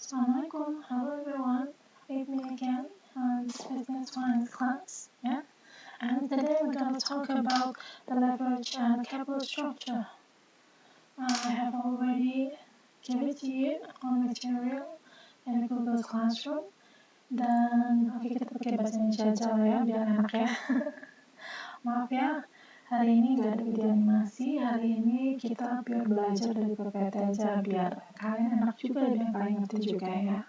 Assalamualaikum, hello everyone, with me again on this business finance class, and today we're going to talk about the leverage and capital structure. I have already given it to you on material in the Google Classroom, dan oke kita pakai bahasa Indonesia aja lah ya, biar enak ya. Maaf ya, hari ini nggak ada video animasi, hari ini kita biar belajar dari PPT aja, biar kalian enak juga, biar kalian ngerti juga ya.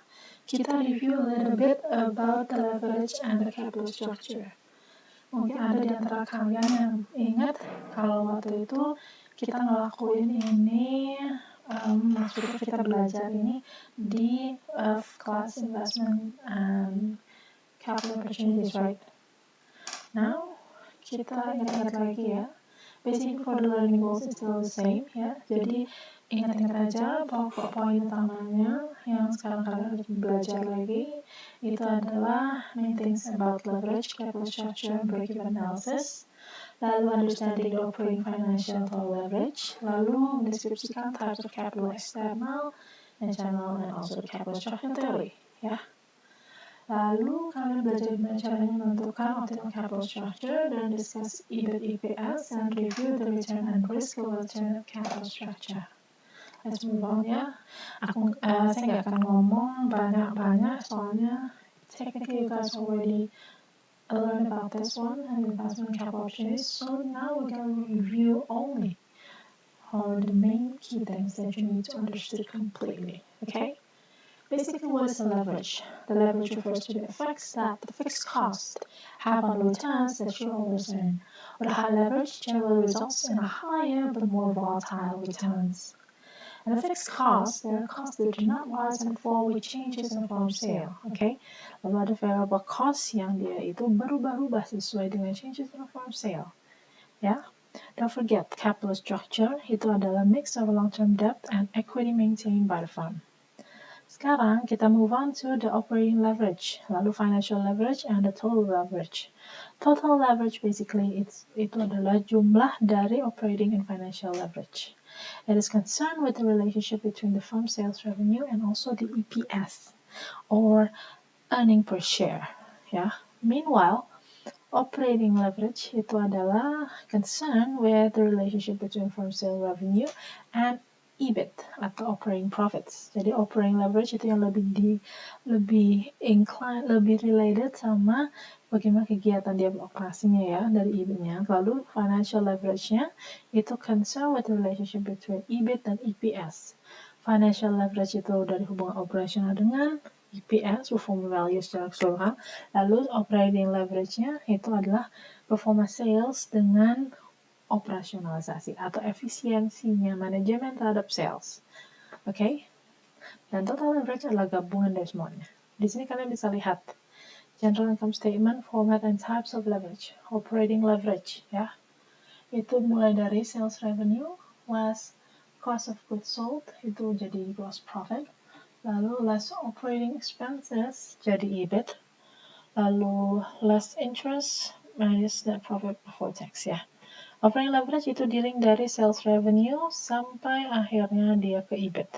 Kita review a little bit about the leverage and the capital structure. Mungkin ada di antara kalian yang ingat kalau waktu itu kita ngelakuin ini, maksudnya kita belajar ini di class investment and capital opportunities, right? Now, kita ingat-ingat lagi ya. Basically for the learning goals is still the same ya. Jadi ingat-ingat aja pokok poin utamanya yang sekarang kalian harus belajar lagi itu adalah main things about leverage, capital structure, breakeven analysis, lalu understanding the operating financial atau leverage, lalu mendeskripsikan types of capital external, internal, and also the capital structure theory ya. Lalu kalian belajar gimana caranya menentukan optimal capital structure dan discuss EBIT-EPS and review the return and risk of alternative capital structure. Let's move on ya. Saya nggak akan ngomong banyak-banyak soalnya technically you guys already learned about this one and investment capital opportunities. So now we're going to review only all the main key things that you need to understand completely. Okay? Basically, what is the leverage? The leverage refers to the effects that the fixed costs have on the returns that shareholders earn. With a high leverage generally results in a higher but more volatile returns. And the fixed costs, they are costs that do not rise and fall with changes in firm sale. Okay? Lalu ada variable cost yang dia itu berubah-ubah sesuai dengan changes in firm sale. Ya? Don't forget, capital structure itu adalah mix of long-term debt and equity maintained by the firm. Sekarang kita move on to the operating leverage, lalu financial leverage and the total leverage. Total leverage basically itu adalah jumlah dari operating and financial leverage. It is concerned with the relationship between the firm sales revenue and also the EPS or earning per share. Ya. Meanwhile, operating leverage itu adalah concerned with the relationship between firm sales revenue and EBIT atau operating profits. Jadi operating leverage itu yang lebih related sama bagaimana kegiatan dia operasinya ya dari EBIT-nya. Lalu financial leverage-nya itu concern with the relationship between EBIT dan EPS. Financial leverage itu dari hubungan operasional dengan EPS, performance value secara keseluruhan. Lalu operating leverage-nya itu adalah performance sales dengan operasionalisasi atau efisiensinya manajemen terhadap sales. Oke? Dan total leverage adalah gabungan dari semuanya. Di sini kalian bisa lihat general income statement, format and types of leverage. Operating leverage ya. Itu mulai dari sales revenue less cost of goods sold itu jadi gross profit. Lalu less operating expenses jadi EBIT. Lalu less interest minus net profit before tax ya. Operating leverage itu dealing dari sales revenue sampai akhirnya dia ke EBIT.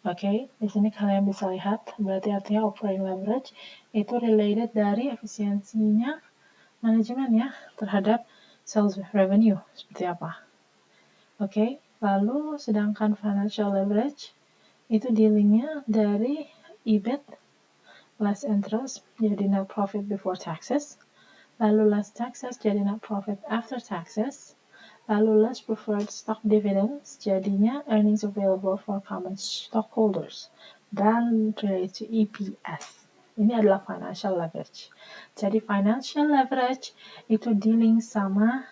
Oke, di sini kalian bisa lihat, berarti artinya operating leverage itu related dari efisiensinya manajemen ya terhadap sales revenue seperti apa. Oke, lalu sedangkan financial leverage itu dealingnya dari EBIT less interest jadi net profit before taxes. Lalu less taxes jadi net profit after taxes, lalu less preferred stock dividends jadinya earnings available for common stockholders, dan related to EPS. Ini adalah financial leverage. Jadi financial leverage itu dealing sama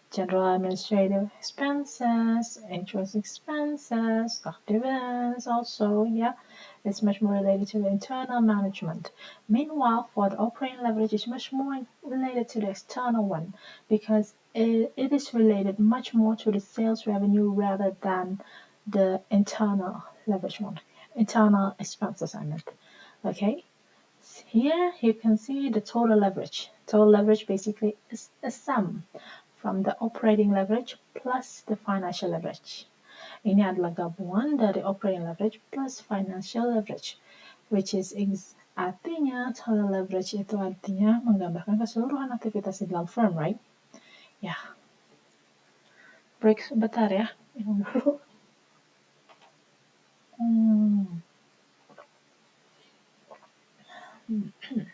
general administrative expenses, interest expenses, stock dividends also, yeah. It's much more related to the internal management. Meanwhile, for the operating leverage, it's much more related to the external one because it is related much more to the sales revenue rather than the internal leverage one. Internal expenses, I meant. Okay? Here you can see the total leverage. Total leverage basically is a sum from the operating leverage plus the financial leverage. Ini adalah gabungan dari operating leverage plus financial leverage, which is artinya total leverage itu artinya menggambarkan keseluruhan aktivitas di dalam firm, right? Ya. Break sebentar ya. Minum dulu.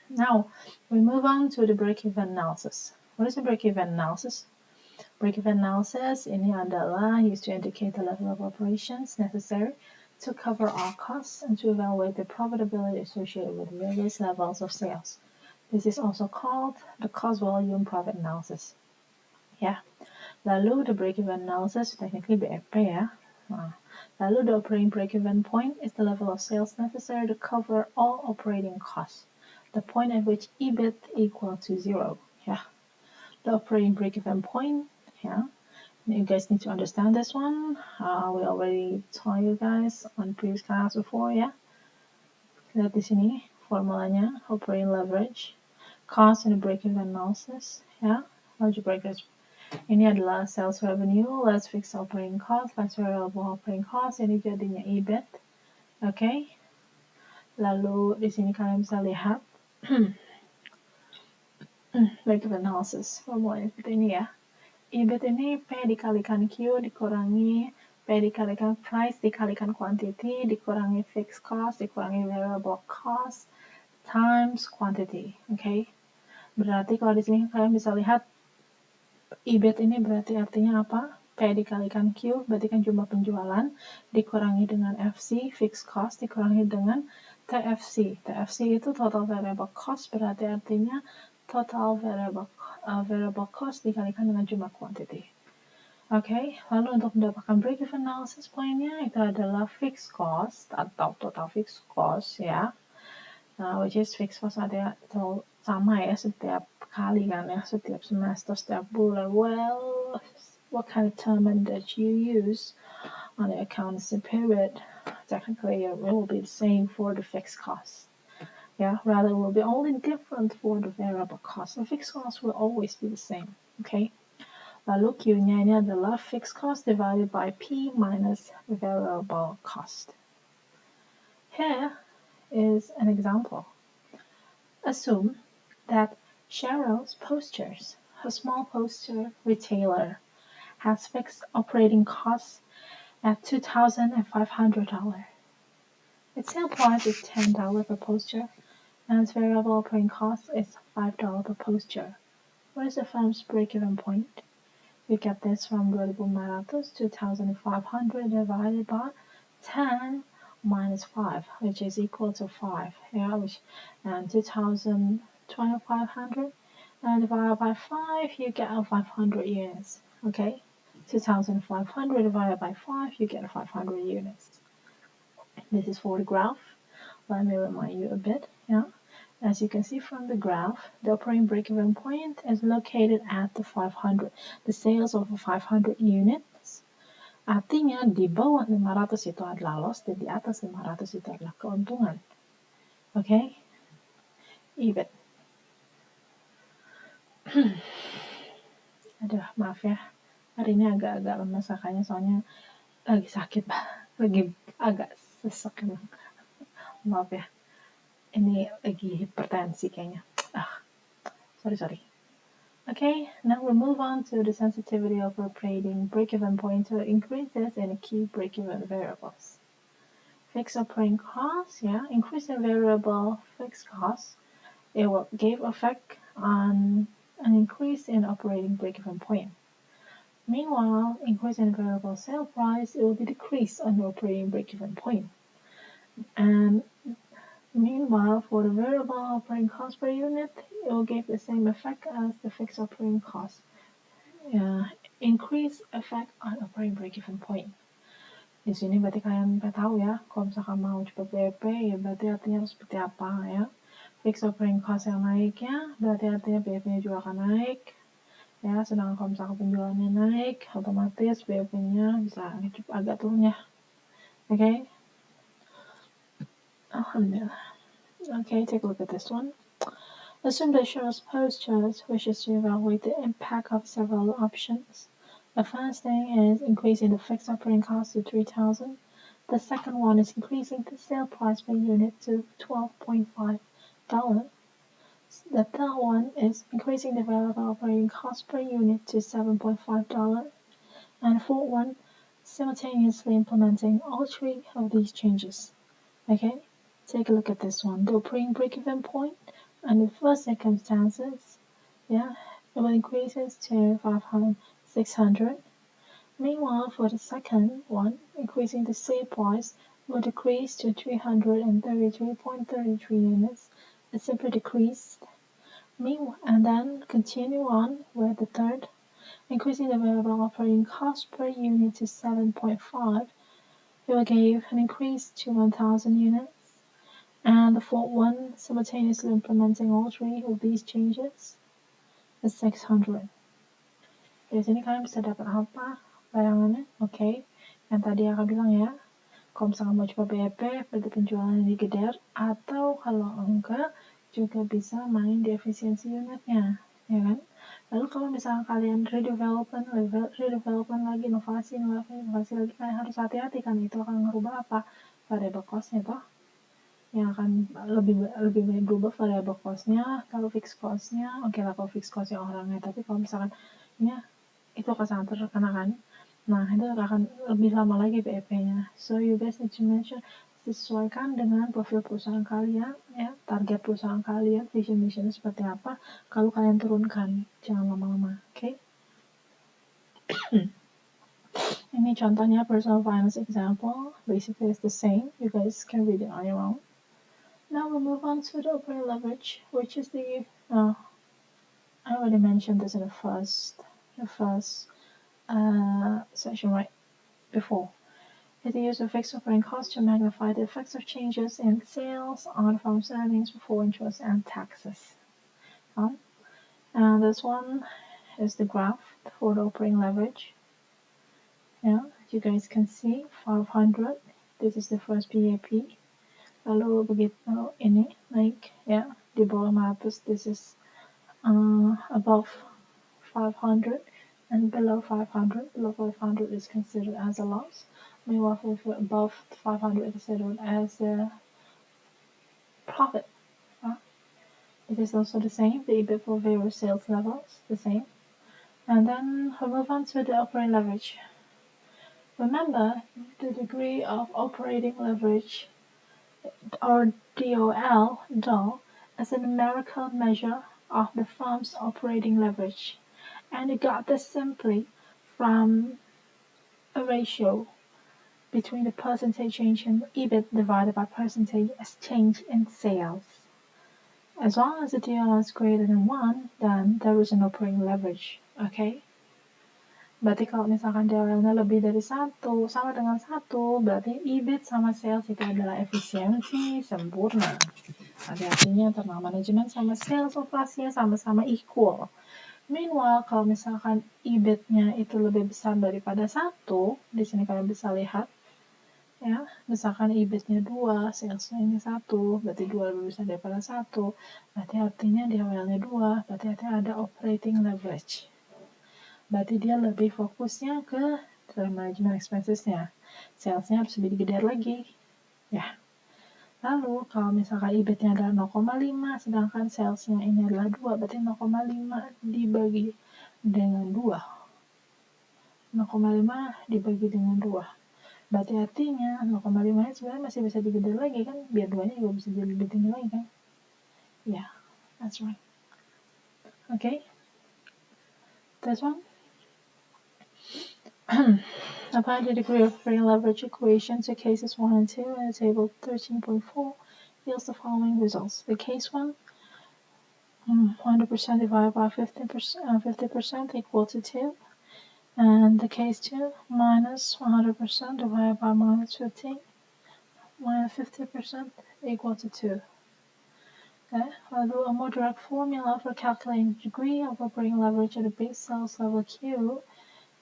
Now, we move on to the break-even analysis. What is the break-even analysis? Break-even analysis ini adalah used to indicate the level of operations necessary to cover all costs and to evaluate the profitability associated with various levels of sales. This is also called the cost volume profit analysis. Ya. Lalu the break-even analysis technically BEP ya. Lalu the operating break-even point is the level of sales necessary to cover all operating costs. The point at which EBIT equal to 0. Yeah. The operating break-even point. Yeah. You guys need to understand this one. We already told you guys on previous class before. Yeah. Lihat di sini formulanya operating leverage, cost and break-even analysis. Yeah. Algebraic. Ini adalah sales revenue less fixed operating cost less variable operating cost. Ini jadinya EBIT. Oke. Lalu di sini kalian bisa lihat breakeven analysis formulanya seperti ini ya. EBIT ini P dikalikan Q dikurangi P dikalikan price dikalikan quantity dikurangi fixed cost dikurangi variable cost times quantity. Oke. Berarti kalau di sini kalian bisa lihat EBIT ini berarti artinya apa? P dikalikan Q berarti kan jumlah penjualan dikurangi dengan FC fixed cost dikurangi dengan TFC. TFC itu total variable cost berarti artinya total variable cost dikalikan dengan jumlah quantity. Oke, lalu untuk mendapatkan break-even analysis pointnya itu adalah fixed cost atau total fixed cost ya. Which is fixed cost ada sama ya setiap kali kan ya, setiap semester, setiap bulan. Well, what kind of term that you use on the accountancy period? Technically, it will be the same for the fixed cost. Yeah, rather it will be only different for the variable cost. The fixed cost will always be the same. Okay. Lalu Q-nya ini adalah fixed cost divided by P minus variable cost. Here is an example. Assume that Cheryl's Posters, a small poster retailer, has fixed operating costs at $2,500. Its sale price is $10 per poster, and its variable operating cost is $5 per poster. What is the firm's break-even point? We get this from 2,500, 2,500 divided by 10 minus 5, which is equal to 5. Yeah, and 2,500 and divided by 5, you get 500 units. Okay, 2,500 divided by 5, you get 500 units. This is for the graph. Let me remind you a bit. Yeah. As you can see from the graph, the operating break-even point is located at the 500. The sales of 500 units. Artinya di bawah 500 itu adalah loss dan di atas 500 itu adalah keuntungan. Oke? EBIT. Aduh, maaf ya. Hari ini agak-agak lemes kakaknya soalnya lagi sakit, lagi agak sesek emang. Maaf ya. Ini lagi hipertensi kayaknya. Sorry. Okay, now we'll move on to the sensitivity of operating break-even point to increases in key break-even variables. Fixed operating costs, yeah, increase in variable fixed costs, it will give effect on an increase in operating break-even point. Meanwhile, increase in variable sale price, it will be decreased on the operating break-even point. And meanwhile, for the variable operating cost per unit, it will give the same effect as the fixed operating cost. Increase effect on operating break-even point. Di sini berarti kalian tahu ya, kalau misalkan mau cepat BEP, ya berarti artinya harus seperti apa ya. Fixed operating cost yang naik ya, berarti artinya BEP-nya juga akan naik. Ya, sedangkan kalau misalkan penjualannya naik, otomatis BEP-nya bisa agak turun ya. Okay? Alhamdulillah. Okay, take a look at this one. Assume that Cheryl's Posters wishes to evaluate the impact of several options. The first thing is increasing the fixed operating cost to $3,000. The second one is increasing the sale price per unit to $12.5. The third one is increasing the variable operating cost per unit to $7.5. And the fourth one, simultaneously implementing all three of these changes. Okay, take a look at this one. The operating break-even point under the first circumstances, it will increase to 600. Meanwhile, for the second one, increasing the sale price will decrease to 333.33 units. It simply decreased. Meanwhile, and then continue on with the third, increasing the variable operating cost per unit to 7.5. It will give an increase to 1,000 units. And the fourth one, simultaneously implementing all three of these changes, is 600. Dari sini kalian bisa dapat apa bayangannya? Oke. Yang tadi aku bilang ya, kalau misalkan mau coba BEP, berarti penjualan yang digeder, atau kalau enggak, juga bisa main di efisiensi unitnya, ya kan? Lalu kalau misalkan kalian redevelopment lagi, inovasi lagi, kalian harus hati-hati kan, itu akan merubah apa? Variable cost-nya toh. Yang akan lebih banyak berubah variable cost-nya, kalau fixed cost-nya, oke lah kalau fixed cost-nya orangnya, tapi kalau misalkan itu akan sangat terkena kan. Nah, itu akan lebih lama lagi BEP-nya. So, you guys need to mention, sesuaikan dengan profil perusahaan kalian, ya, target perusahaan kalian, vision mission seperti apa, kalau kalian turunkan, jangan lama-lama, oke? Ini contohnya personal finance example, basically it's the same, you guys can read it on your own. Now we'll move on to the operating leverage, which is I already mentioned this in the first section right before. It's the use of fixed operating costs to magnify the effects of changes in sales on firm's earnings before interest and taxes. And this one is the graph for the operating leverage. You guys can see 500. This is the first BEP. Lalu begitu ini naik di bawah 500. This is above 500. And below 500 is considered as a loss. Meanwhile, for above 500 is considered as a profit. It is also the same, the EBIT for various sales levels, the same. And then we'll move on to the operating leverage. Remember, the degree of operating leverage, or DOL, is a numerical measure of the firm's operating leverage. And you got this simply from a ratio between the percentage change in EBIT divided by percentage change in sales. As long as the DOL is greater than 1, then there is an operating leverage. Okay? Berarti kalau misalkan DOL-nya lebih dari 1, sama dengan 1, berarti EBIT sama sales itu adalah efisiensi sempurna. Artinya internal management sama sales operasinya sama-sama equal. Meanwhile, kalau misalkan EBIT-nya itu lebih besar daripada 1, di sini kalian bisa lihat, misalkan EBIT-nya 2, sales-nya ini 1, berarti 2 lebih besar daripada 1, berarti artinya DOL-nya 2, berarti ada operating leverage. Berarti dia lebih fokusnya ke management expenses-nya. Sales-nya harus lebih digeder lagi. Lalu, kalau misalkan EBIT-nya adalah 0,5, sedangkan sales-nya ini adalah 2, berarti 0,5 dibagi dengan 2. 0,5 dibagi dengan 2. Berarti artinya 0,5 sebenarnya masih bisa digeder lagi kan, biar 2-nya juga bisa jadi lebih tinggi lagi kan. That's right. Okay. This one. Apply the degree of operating leverage equation to cases 1 and 2 in the table 13.4 yields the following results. The case 1, 100% divided by 50% equal to 2. And the case 2, minus 100% divided by minus 15, minus 50% equal to 2. Okay. Although a more direct formula for calculating the degree of operating leverage at a base sales level Q,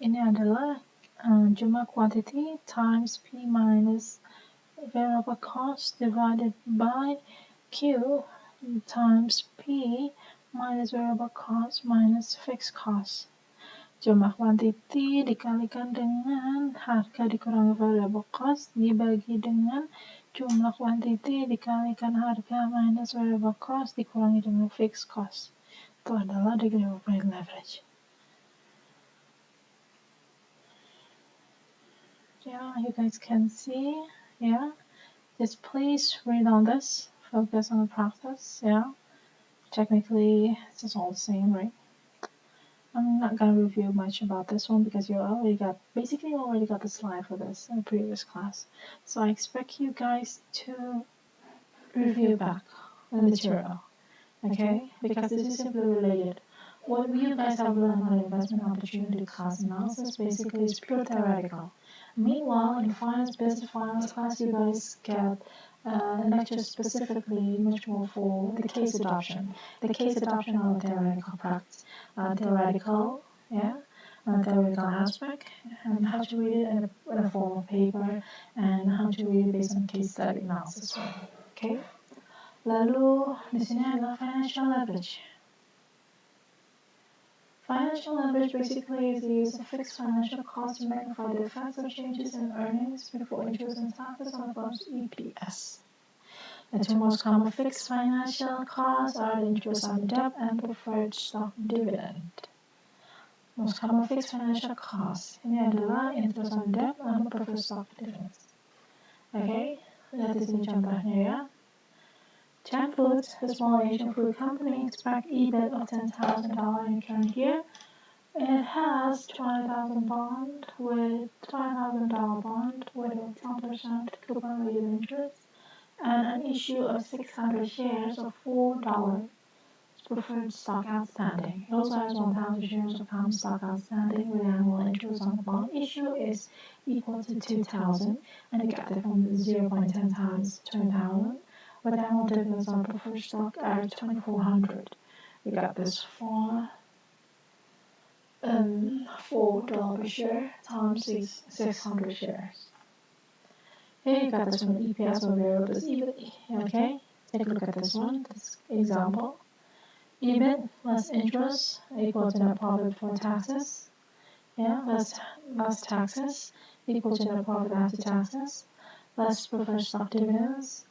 ini adalah jumlah quantity times P minus variable cost divided by Q times P minus variable cost minus fixed cost. Jumlah quantity dikalikan dengan harga dikurangi variable cost dibagi dengan jumlah quantity dikalikan harga minus variable cost dikurangi dengan fixed cost. Itu adalah degree of operating leverage. Yeah, you guys can see, yeah. Just please read on this, focus on the process, yeah. Technically, it's just all the same, right? I'm not gonna review much about this one because you already got the slide for this in the previous class. So I expect you guys to review back the material, okay? Because this is simply related. What you guys have learned on investment opportunity cost analysis basically is pure theoretical. Meanwhile, in business finance class, you guys get a lecture specifically much more for the case adoption. The case adoption on the theoretical practice, theoretical aspect, and how to read it in a form of paper, and how to read it based on case study analysis. Okay. Lalu di sini adalah financial leverage. Financial leverage basically is the use of fixed financial costs to magnify the effects of changes in earnings before interest and taxes on the firm's EPS. The two most common fixed financial costs are the interest on debt and preferred stock dividend. Most common fixed financial costs ini adalah interest on debt and preferred stock dividend. Okay, lihat di sini contohnya ya. Chen Foods, the small Asian food company, expect EBIT of $10,000 in current year. It has $20,000 bond with $5,000 bond with a 10% coupon rate interest and an issue of 600 shares of $4 preferred stock outstanding. It also has 1,000 shares of common stock outstanding with annual interest on the bond issue is equal to 2,000, and you got it from 0.10 times 20,000. With annual dividends on preferred stock are 2,400. We got this for $4 per share times 600 shares. Here you got this one, EPS or variable EBIT. Okay, take a look at this one, this example. EBIT less interest equal to net profit before taxes. Yeah, less taxes equal to net profit after taxes. Less preferred stock dividends.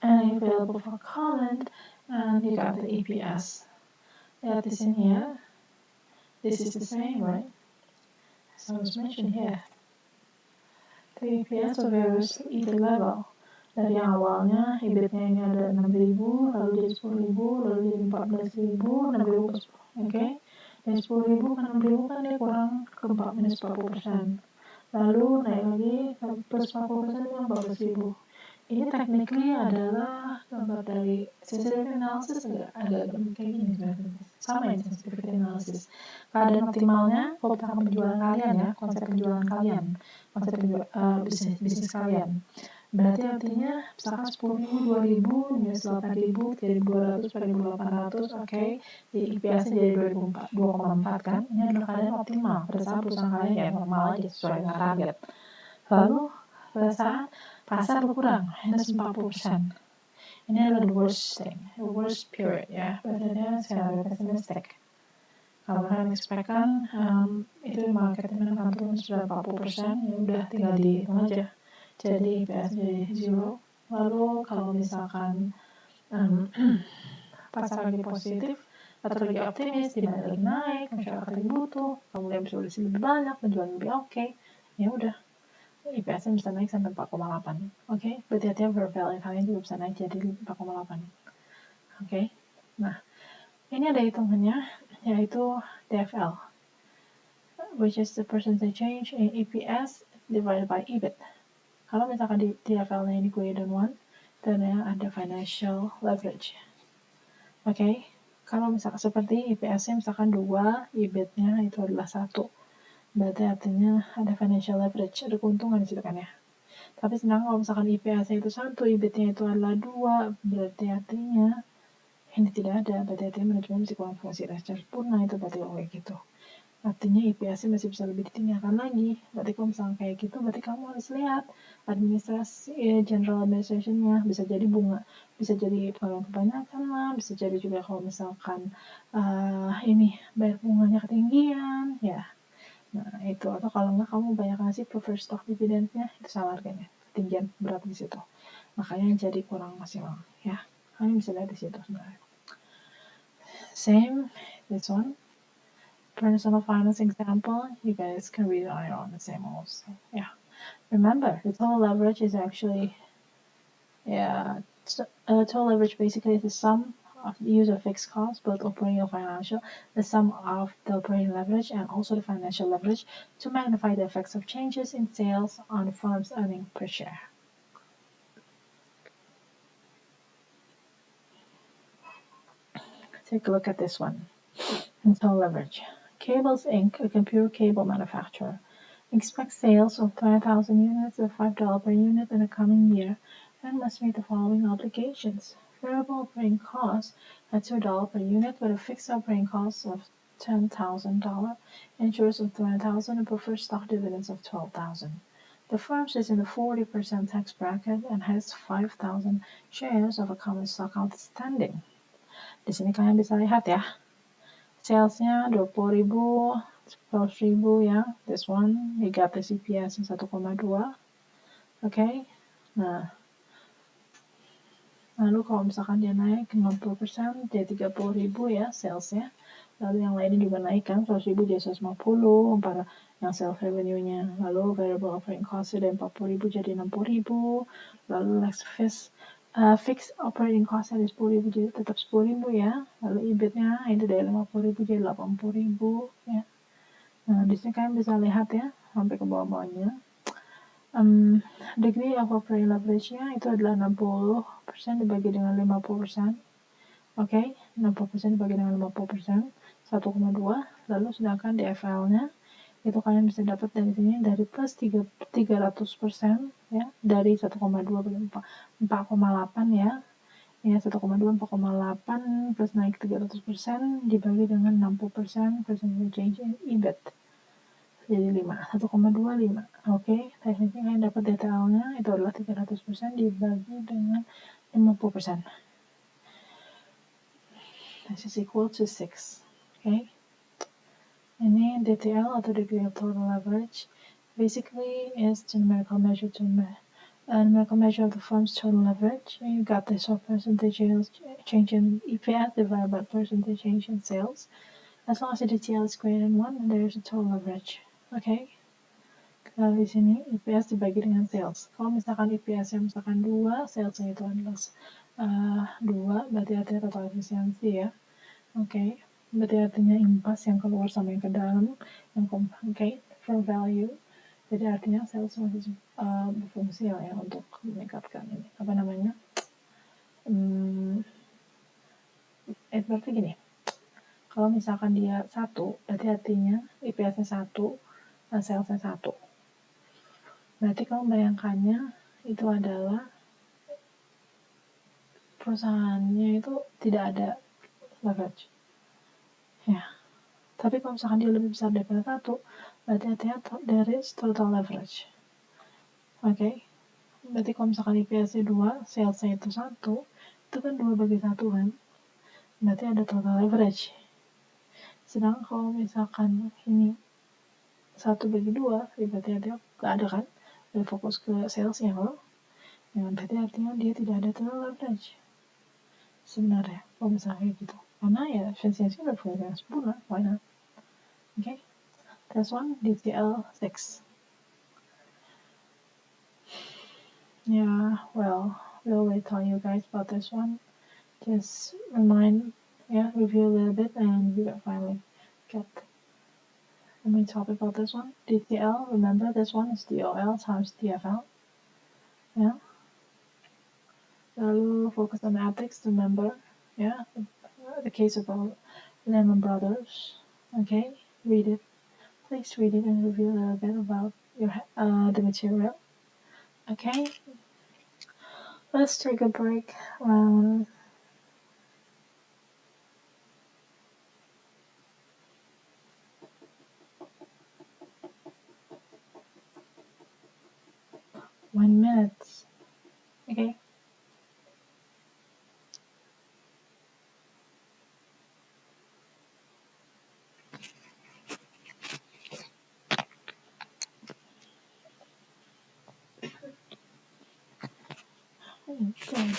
And available for comment, and you got the EPS. Add this in here. This is the same, right? So it's mentioned here. The EPS of various EBIT level. Dari awalnya EBIT-nya ini ada 6.000, lalu jadi 10.000, lalu jadi 14.000, 6.000 ke 10. Oke. Dari 10.000 ke 6.000 kan dia kurang ke minus 40%. Lalu naik lagi ke plus 40% dengan 14.000. Ini technically adalah gambar dari sensitivity analysis, agak kayak gini sebenarnya. Sama ini sensitivity analysis. Keadaan optimalnya, kalau misalkan penjualan kalian ya, konsep penjualan kalian, konsep bisnis kalian. Berarti artinya misalkan 10.000, 2.000, minus 8.000, jadi 200, 4.800, oke. Jadi EPS-nya jadi 2,4 kan. Ini adalah keadaan optimal. Pada saat perusahaan kalian ya normal aja sesuai dengan target. Lalu pada saat pasar berkurang, minus 40%. Ini adalah the worst thing, the worst period ya. Berarti skenario pesimistik. Kalau kalian expect-kan itu marketnya akan turun sudah 40%, ya udah tinggal dihitung aja. Jadi EPS jadi 0. Lalu kalau misalkan pasar lagi positif atau lagi optimis, demand lagi naik, masyarakat lagi butuh, kemudian bisa lebih banyak, penjualan lebih oke, ya udah. EPS bisa naik sampai 4,8. Oke, berarti artinya fair value kalian juga bisa naik jadi 4,8. Oke, nah ini ada hitungannya, yaitu DFL, which is the percentage change in EPS divided by EBIT. Kalau misalkan di DFL-nya ini greater than 1, dan ada financial leverage. Oke, kalau misalkan seperti EPS-nya misalkan 2, EBIT-nya itu adalah 1. Berarti artinya ada financial leverage, ada keuntungan di situ kan ya. Tapi sedangkan kalau misalkan EPS-nya itu 1, EBIT-nya itu adalah 2, berarti artinya ini tidak ada, berarti artinya manajemen masih kurang fungsi dan sempurna, itu berarti kayak gitu. artinya EPS-nya masih bisa lebih ditinggalkan lagi. Berarti kalau misalnya kayak gitu, berarti kamu harus lihat administrasi, general administration-nya. Bisa jadi bunga, bisa jadi pengalian kebanyakan lah, bisa jadi juga kalau misalkan ini bayar bunganya ketinggian, ya. Nah itu, atau kalau nggak kamu banyak ngasih preferred stock dividend-nya, itu salah harganya, ketinggian berat di situ. Makanya jadi kurang maksimal, ya. Kalian bisa lihat di situ sebenarnya. Same, this one. Personal finance example, you guys can read it on your own, the same also. Yeah. Remember, the total leverage is actually, total leverage basically is the sum of the use of fixed costs, both operating and financial, the sum of the operating leverage and also the financial leverage to magnify the effects of changes in sales on the firm's earnings per share. Take a look at this one. Total leverage. Cables Inc., a computer cable manufacturer, expects sales of 20,000 units at $5 per unit in the coming year and must meet the following obligations. Variable operating costs at $2 per unit with a fixed operating cost of $10,000, interest of $20,000, and preferred stock dividends of $12,000. The firm is in the 40% tax bracket and has 5,000 shares of a common stock outstanding. Di sini kalian bisa lihat ya. Salesnya 20.000, 100.000 ya. This one, we got this EPS 1,2. Okay. Nah, lalu kalau misalkan dia naik 50%, dia 30.000 ya salesnya. Lalu yang lainnya juga naik kan, 100.000 jadi 150, yang sales revenue-nya. Lalu variable operating cost dari 40.000 jadi 60.000. Lalu fixed operating cost dari 10.000 jadi tetap 10.000 ya. Lalu EBIT-nya itu dari 50.000 jadi 80.000 ya. Nah, di sini kalian bisa lihat ya, sampai ke bawah-bawahnya. Degree of operating leverage-nya itu adalah 60% dibagi dengan 50%. Oke, 60% dibagi dengan 50%, 1,2. Lalu sedangkan DFL-nya itu kalian bisa dapat dari sini dari plus 300% ya, dari 1,2 bagi 4,8 ya. Ya, 1,2 4,8 plus naik 300% dibagi dengan 60% percentage change in EBIT. Jadi 5, 1,25. Oke, tekniknya kalian dapat DTL-nya itu adalah 300% dibagi dengan 50%. This is equal to 6. Okay. Ini DTL atau degree of total leverage basically is the numerical measure of the firm's total leverage. You got this of percentage change in EPS divided by percentage change in sales. As long as the DTL is greater than 1, then there is a total leverage. Okay. Kalau di sini EPS dibagi dengan sales. Kalau misalkan EPS-nya misalkan 2, sales-nya itu adalah 2, berarti artinya total efisiensi ya. Oke. Berarti artinya impas yang keluar sama yang ke dalam, yang fair value. Jadi artinya sales masih berfungsi ya untuk meningkatkan ini. Apa namanya? Berarti gini. Kalau misalkan dia 1, berarti artinya EPS-nya 1, sales-nya 1. Berarti kamu bayangkannya itu adalah perusahaannya itu tidak ada leverage. Ya. Tapi kalau misalkan dia lebih besar daripada 1, berarti artinya there is total leverage. Oke. Berarti kalau misalkan EPS-nya 2, sales-nya itu 1, itu kan 2 bagi 1 kan. Berarti ada total leverage. Sedangkan kalau misalkan ini 1 bagi 2, berarti artinya gak ada kan. Lebih fokus ke sales-nya kalau. Ya, berarti artinya dia tidak ada total leverage. Sebenarnya, kalau misalnya kayak gitu. Karena ya efisiensi udah yang sempurna, why not? Okay, this one, DTL 6. Yeah, well, we'll already tell you guys about this one. Just review a little bit, and we will finally get the main topic about this one. DTL, remember this one is DOL times DFL. Yeah. Lalu focus on ethics, remember, yeah, the case of Lehman Brothers. Okay, read it. Please read it and review a little bit about the material. Okay, let's take a break. minutes. Okay. Oh god.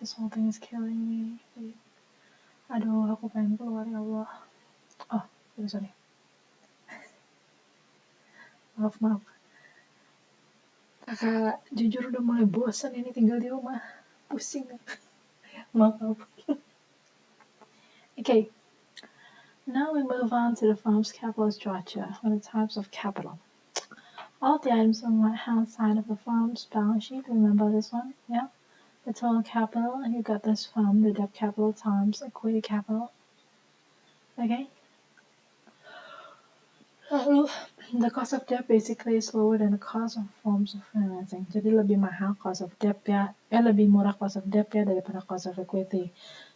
This whole thing is killing me. Aduh, aku pengen keluar, ya Allah. Oh, sorry. Maaf. Kakak jujur udah mulai bosan ini tinggal di rumah. Pusing. Maaf. Okay. Now we move on to the firm's capital structure or the types of capital. All the items on the right-hand side of the firm's balance sheet, remember this one? Yeah? The total capital, and you got this from the debt capital times equity capital. Okay? The cost of debt basically is lower than the cost of forms of financing. Jadi lebih mahal cost of debt ya, lebih murah cost of debt ya daripada cost of equity.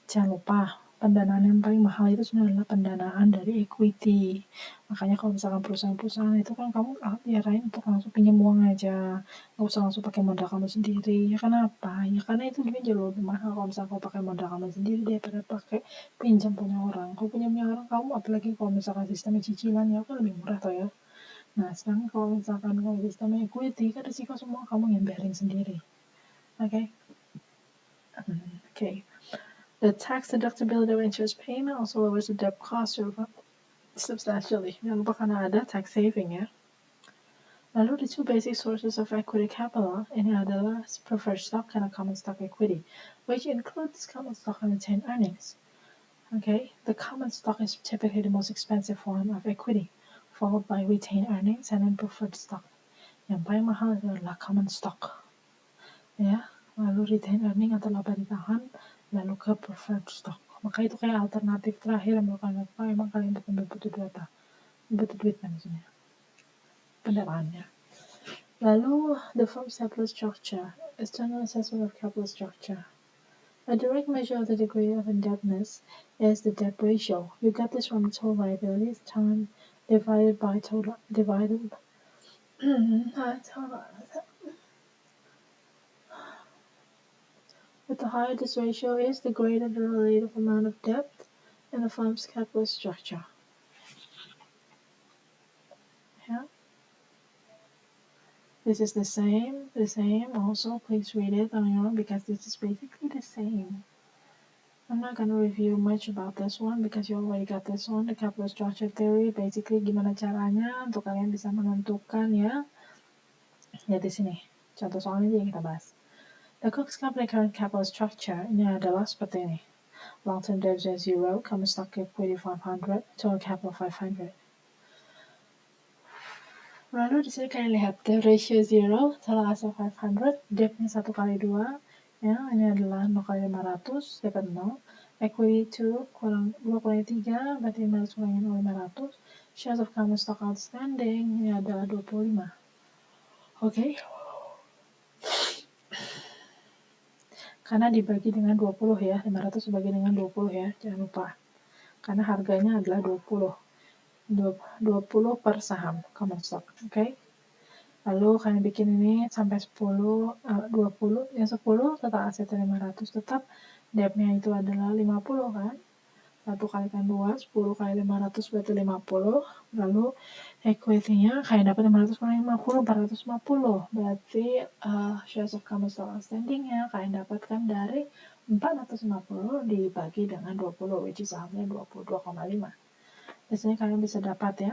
Jangan lupa, pendanaan yang paling mahal itu sebenarnya adalah pendanaan dari equity. Makanya kalau misalkan perusahaan-perusahaan itu kan kamu diarahin untuk langsung pinjam uang aja, nggak usah langsung pakai modal kamu sendiri. Ya kenapa? Ya karena itu juga jauh lebih mahal kalau misalkan kamu pakai modal kamu sendiri daripada pakai pinjam punya orang. Kalau punya orang kamu, apalagi kalau misalkan sistemnya cicilan ya kan lebih murah toh ya. Nah sekarang kalau misalkan kalau sistemnya equity kan risiko semua kamu yang bearing sendiri. Okay? Okay. The tax deductibility of interest payment also lowers the debt cost substantially. Jangan lupa karena ada tax saving ya. Lalu the two basic sources of equity capital ini adalah preferred stock and common stock equity, which includes common stock and retained earnings. Okay, the common stock is typically the most expensive form of equity, followed by retained earnings and then preferred stock. Yang paling mahal adalah common stock. Ya, lalu retained earning atau laba ditahan, lalu ke preferred stock. Maka itu kayak alternatif terakhir melakukan apa emang kalian butuh duit kan maksudnya pendaraannya. Lalu the firm's capital structure, external assessment of capital structure. A direct measure of the degree of indebtedness is the debt ratio. You got this from total liabilities time divided by total But the higher this ratio is, the greater the relative amount of debt in the firm's capital structure. Yeah. This is the same also. Please read it on your own because this is basically the same. I'm not going to review much about this one because you already got this one, the capital structure theory. Basically gimana caranya untuk kalian bisa menentukan ya. Lihat di sini, contoh soalnya aja yang kita bahas. The Cox Company current capital structure ini adalah seperti ini. Long-term debt is 0, common stock equity 500, total capital 500. Lalu di sini kalian lihat debt ratio 0, total asset 500, debtnya 1 kali 2, ya ini adalah 0 kali 500, dapat 0. Equity 2 kurang 2 kali 3, berarti 500 kurangin 500. Shares of common stock outstanding ini adalah 25. Oke. Karena dibagi dengan 20 ya, 500 dibagi dengan 20 ya, jangan lupa. Karena harganya adalah 20 per saham common stock, oke? Lalu kalian bikin ini sampai 20, yang 10 total asetnya 500 tetap, debtnya itu adalah 50 kan? 1 kalikan 2, 10 kali 500 berarti 50, lalu equity-nya kalian dapat 500 kurang 50, 450, berarti shares of common stock outstanding-nya kalian dapatkan dari 450 dibagi dengan 20, which is sahamnya 22,5. Biasanya kalian bisa dapat ya.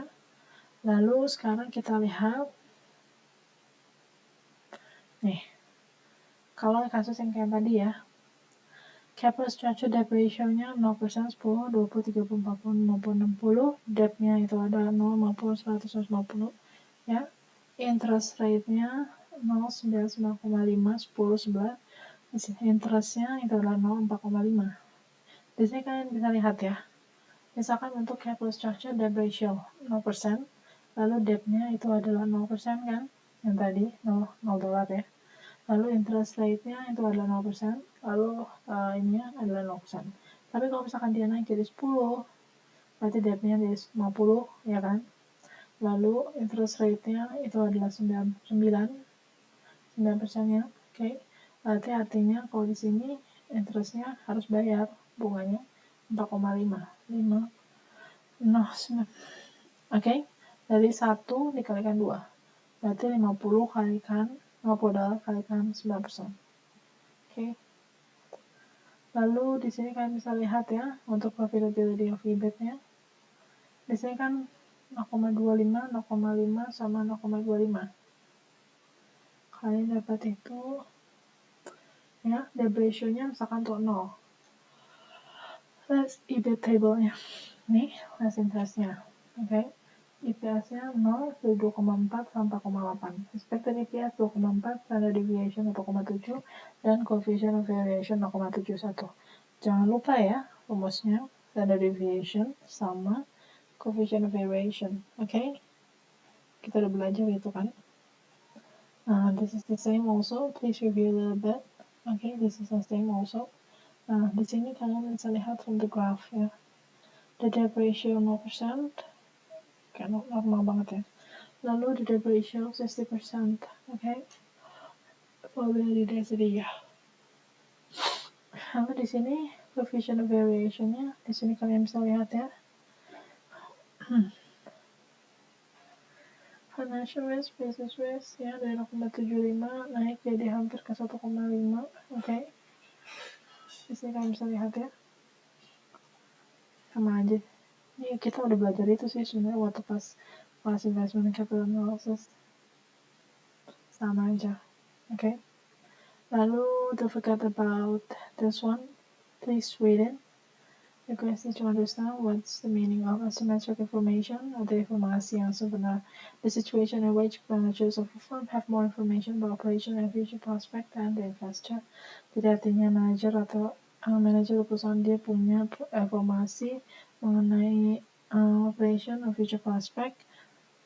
Lalu sekarang kita lihat nih, kalau kasus yang kayak tadi ya, capital structure debt ratio-nya 0%, 10, 20, 30, 40, 50, 60, debt-nya itu ada 0, 50, 100, 150, ya. Interest rate-nya 0, 9, 9,5, 10, 11, interest-nya itu adalah 0, 4,5. Di sini kalian bisa lihat ya, misalkan untuk capital structure debt ratio 0%, lalu debt-nya itu adalah 0% kan, yang tadi 0 dolar ya. Lalu interest rate-nya itu adalah 0%, lalu ininya adalah 0%. Tapi kalau misalkan dia naik jadi 10, berarti debt-nya di 50, ya kan? Lalu interest rate-nya itu adalah 9%-nya, oke. Berarti artinya kalau di sini interest-nya harus bayar bunganya 4,5. Oke. Dari 1 dikalikan 2. Berarti 50 kalikan $50 kalikan 9%. Oke. Lalu di sini kalian bisa lihat ya untuk profitability of EBIT-nya. Di sini kan 0,25, 0,5 sama 0,25. Kalian dapat itu ya, debt ratio-nya misalkan tuh 0. Let's EBIT table-nya. Nih, less interest-nya. Oke. EPS-nya 0 dari 2,4 sampai 4,8. Expected EPS 2,4, standard deviation 1,7, dan coefficient of variation 0,71. Jangan lupa ya, rumusnya standard deviation sama coefficient of variation. Oke? Kita udah belajar itu kan? This is the same also. Please review a little bit. Okay, this is the same also. Di sini kalian bisa lihat from the graph ya. The debt ratio 0%. Kayak normal banget ya. Lalu the debt ratio 60%. Okay. Probability density ya. Lalu di sini coefficient of variation-nya. Di sini kalian bisa lihat ya. Financial risk, business risk ya dari 0,75 naik jadi hampir ke 1,5. Oke. Di sini kalian bisa lihat ya. Sama aja. Ini kita udah belajar itu sih sebenarnya waktu pas investment and capital analysis. Sama aja. Oke. Lalu don't forget about this one. Please read it. The question is to understand what's the meaning of asymmetric information, atau informasi yang sebenar. The situation in which managers of a firm have more information about operation and future prospect than the investor. Jadi artinya manajer perusahaan dia punya informasi mengenai operation and future prospect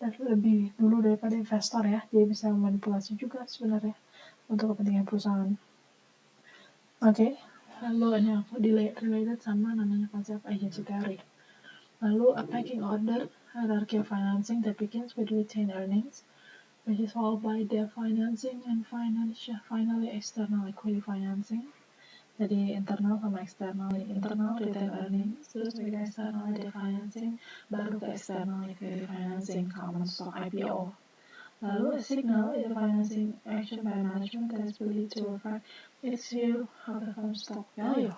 dan lebih dulu daripada investor ya. Dia bisa memanipulasi juga sebenarnya untuk kepentingan perusahaan. Oke. Lalu ini aku related sama namanya konsep agency theory. Lalu a pecking order hierarchy of financing that begins with retained earnings, which is followed by debt financing and finally external equity financing. Jadi internal sama eksternal. Internal retained earnings, terus ke external debt financing, baru ke external equity financing, common stock IPO. Lalu a signal is a financing action by management that is believed to reflect its view of the firm's stock value.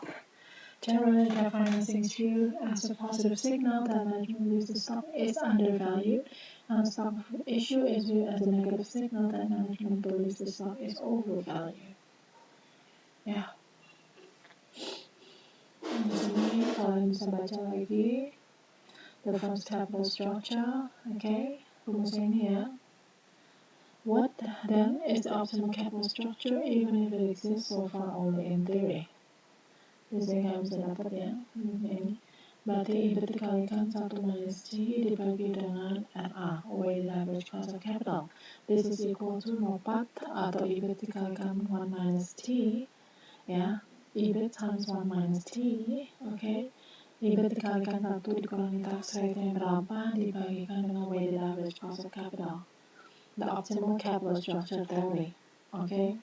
Generally, debt financing is viewed as a positive signal that management believes the stock is undervalued, and a stock issue is viewed as a negative signal that management believes the stock is overvalued. Ya. Di sini kalian bisa baca lagi the firm's capital structure. Okay, rumusnya ini ya. What then is the optimal capital structure even if it exists so far only in theory? Di sini kalian bisa dapat ya. Ini. Berarti EBIT dikalikan 1 minus T dibagi dengan RA, weighted average cost of capital. This is equal to 0,4 atau EBIT dikalikan 1 minus T ya. EBIT times 1 minus T, okay. EBIT dikalikan 1 dikurangi tax rate-nya berapa dibagikan dengan weighted average cost of capital. The optimal capital structure theory. Okay.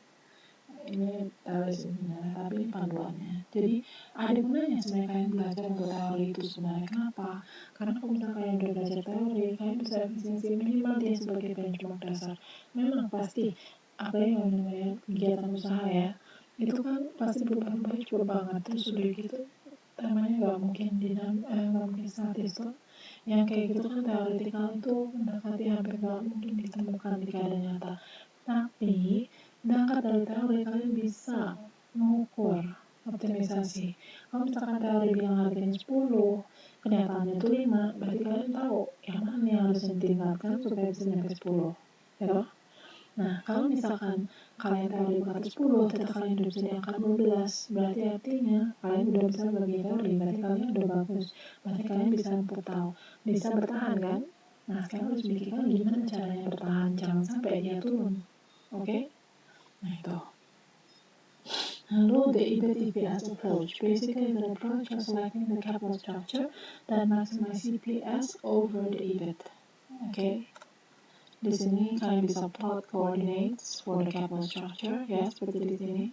Ini teori sebenarnya, tapi panduannya. Jadi ada gunanya sebenarnya kalian belajar untuk teori itu sebenarnya. Kenapa? Karena kalau misalnya kalian udah belajar teori, kalian bisa efisiensi minimal dia sebagai benchmark dasar. Memang pasti, apalagi kalau namanya kegiatan usaha ya, itu kan pasti berubah-ubah cepet banget. Terus udah gitu, temanya nggak mungkin statis tuh. Yang kayak gitu kan teoretikal itu mendekati hampir nggak mungkin ditemukan di keadaan nyata. Tapi berangkat dari teori kalian bisa mengukur optimisasi. Kalau misalkan teori bilang harganya 10, kenyataannya itu 5, berarti kalian tahu yang mana yang harus ditingkatkan supaya bisa nyampe 10. Ya toh? Nah, kalau misalkan kalian teori berkata 10, tetap kalian udah bisa di angka 12, berarti artinya kalian udah bisa bagi teori, berarti kalian udah bagus. Berarti kalian bisa tahu, bisa bertahan kan? Nah, sekarang harus mikirkan gimana caranya bertahan, jangan sampai dia turun. Oke? Nah, itu. Lalu the EBIT-EPS approach. Basically, the approach of selecting the capital structure that maximizes EPS over the EBIT. Okay. Di sini kalian bisa plot coordinates for the capital structure, ya seperti di sini.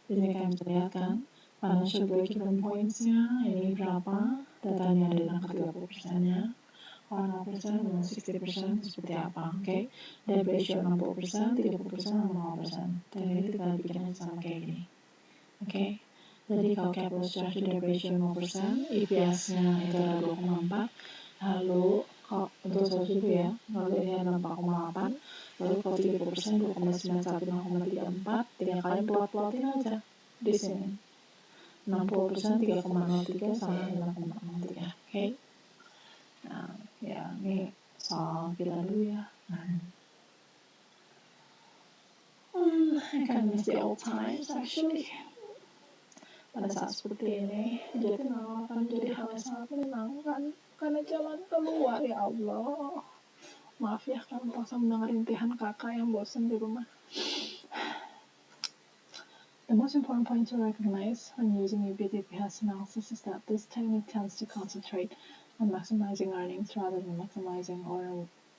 Di sini kalian bisa lihat kan financial break-even points-nya ini berapa, datanya ada di angka 30%-nya, 0% dan 60% seperti apa, oke? Debt ratio 60%, 30% sama 0%. Dan ini tinggal bikin aja sama kayak gini. Oke. Jadi kalau capital structure debt ratio 0%, EPS-nya itu ada 2,4, lalu untuk satu ya, lalu ini adalah 4,8, lalu kalau 30% 2,91, 0,34, tinggal kalian plot-plotin aja di sini. 60% 3,03 sama 5,63, oke? Nah, ya ini soal kita dulu ya. I kind of miss the old times actually. Pada saat seperti ini, jadi akan jadi hal yang sangat menyenangkan karena jalan keluar, ya Allah. Maaf ya kalau paksa mendengar intihan kakak yang bosan di rumah. The most important point to recognize when using EBIT-EPS analysis is that this technique tends to concentrate on maximizing earnings rather than maximizing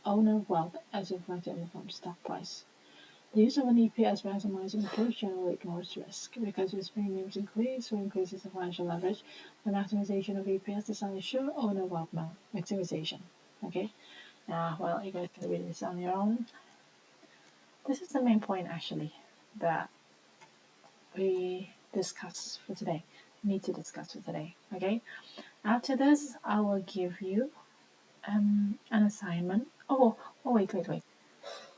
owner wealth as reflected in the firm's stock price. The use of an EPS maximizing approach generally ignores risk, because as premiums increase or increases the financial leverage, the maximization of EPS does not ensure owner wealth maximization. Okay? Well, you guys can read this on your own. This is the main point, actually, that we discuss for today. Need to discuss for today. Okay? After this, I will give you an assignment. Oh, wait.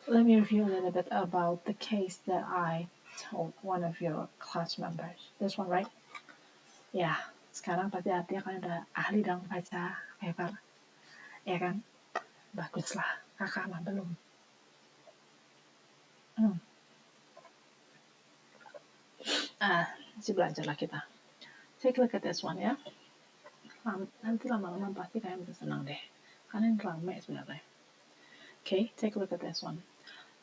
Let me review a little bit about the case that I told one of your class members. This one, right? Ya, sekarang pasti artinya kalian udah ahli dalam baca paper. Ya kan? Baguslah, kakak mah belum. Masih belajar lah kita. Take a look at this one ya. Nanti lama-lama pasti kalian bisa senang deh. Kalian rame sebenarnya. Okay, take a look at this one.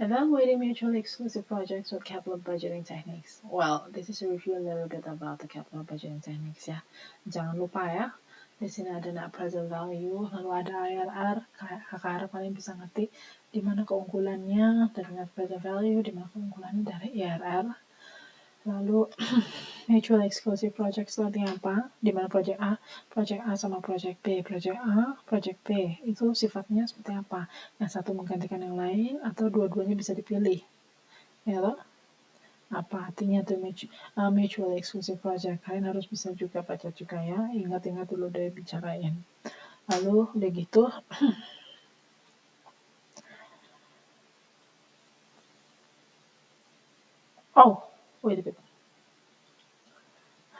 Evaluating mutually exclusive projects with capital budgeting techniques. Well, this is a review a little bit about the capital budgeting techniques ya. Jangan lupa ya, di sini ada net present value, lalu ada IRR. Kakak harap kalian bisa ngerti di mana keunggulannya dari net present value, di mana keunggulannya dari IRR. Lalu mutually exclusive project seperti apa? Di mana project A sama project B. Project B itu sifatnya seperti apa? Yang satu menggantikan yang lain atau dua-duanya bisa dipilih. Ya toh? Apa artinya tuh mutually exclusive project? Kalian harus bisa juga baca juga ya. Ingat-ingat dulu udah bicarain. Lalu udah gitu wait a bit.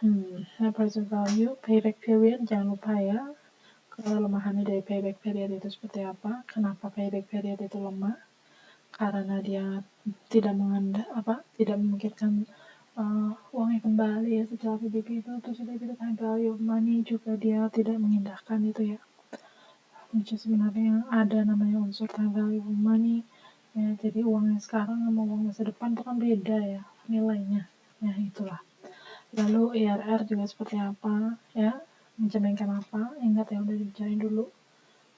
Net present value, payback period, jangan lupa ya. Kelemahannya dari payback period itu seperti apa? Kenapa payback period itu lemah? Karena dia tidak memikirkan uangnya kembali ya setelah PBB itu. Terus juga time value of money juga dia tidak mengindahkan itu ya. Which sebenarnya ada namanya unsur time value of money. Ya, jadi uang yang sekarang sama uang masa depan itu kan beda ya nilainya. Ya itulah. Lalu IRR juga seperti apa ya, mencerminkan apa, ingat ya udah dibicarain dulu.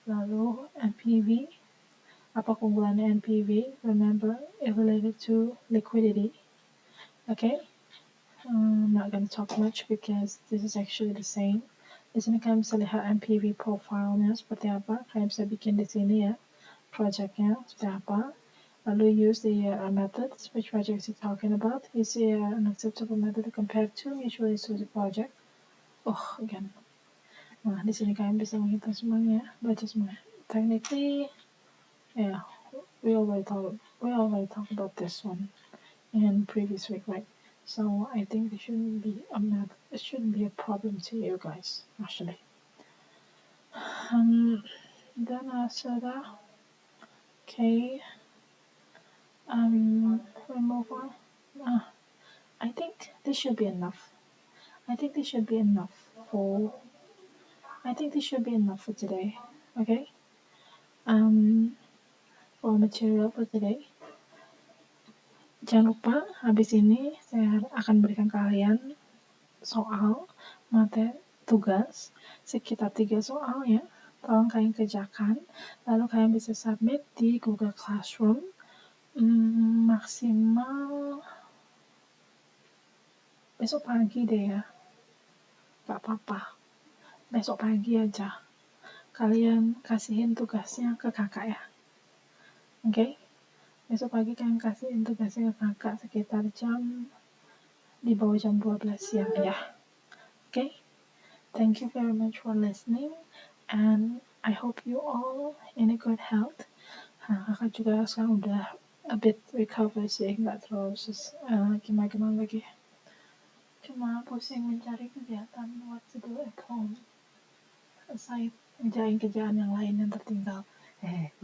Lalu NPV, apa keunggulannya NPV, remember it related to liquidity. Okay, I'm not going to talk much because this is actually the same. Di sini kalian bisa lihat NPV profile-nya seperti apa, kalian bisa bikin di sini ya, project-nya seperti apa. Lalu use the methods, which projects you're talking about. Is an acceptable method to compare to mutually exclusive project? Again. Nah, di sini kalian bisa menghitung semuanya, baca semuanya. Technically, yeah, we already talked about this one in previous week, right? So I think it shouldn't be a problem to you guys, actually. Then after that, okay. We move on. I think this should be enough. I think this should be enough for today. Okay. For material for today. Jangan lupa, habis ini saya akan berikan kalian soal, materi, tugas, sekitar 3 soal ya. Tolong kalian kerjakan, lalu kalian bisa submit di Google Classroom. Maksimal besok pagi deh ya. Gak apa-apa, besok pagi aja. Kalian kasihin tugasnya ke kakak ya. Oke? Besok pagi kalian kasihin tugasnya ke kakak sekitar di bawah jam 12 siang ya. Oke? Thank you very much for listening, and I hope you all in a good health. Kakak juga sekarang udah a bit recover sih, nggak terlalu gimana lagi. Cuma pusing mencari kegiatan what to do at home, aside ngerjain kerjaan yang lain yang tertinggal.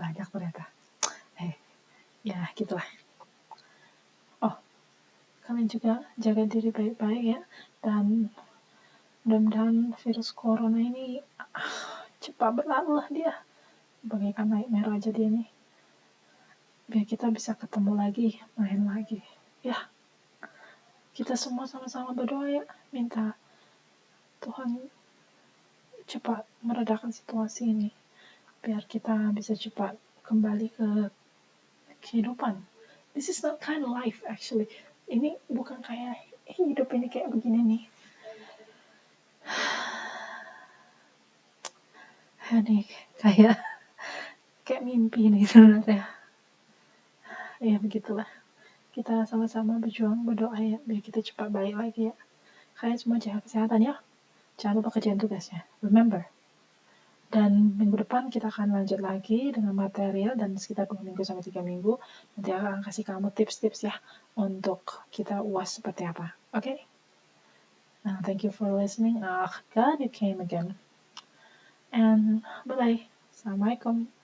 Banyak ternyata. Ya gitulah. Oh, kalian juga jaga diri baik-baik ya, dan mudah-mudahan virus corona ini cepat berlalu lah dia, bagaikan naik merah aja dia nih, biar kita bisa ketemu lagi, main lagi ya. Kita semua sama-sama berdoa ya, minta Tuhan cepat meredakan situasi ini biar kita bisa cepat kembali ke kehidupan. This is not kind of life actually, ini bukan kayak hidup ini kayak begini nih. Ini kayak mimpi nih sebenarnya. Ya begitulah. Kita sama-sama berjuang, berdoa ya, biar kita cepat balik lagi ya. Kalian semua jaga kesehatan ya. Jangan lupa kerjain tugasnya. Remember. Dan minggu depan kita akan lanjut lagi dengan material, dan sekitar 2 minggu sampai 3 minggu. Nanti akan kasih kamu tips-tips ya untuk kita UAS seperti apa. Okay? Thank you for listening. God, you came again. And bye-bye. Assalamualaikum.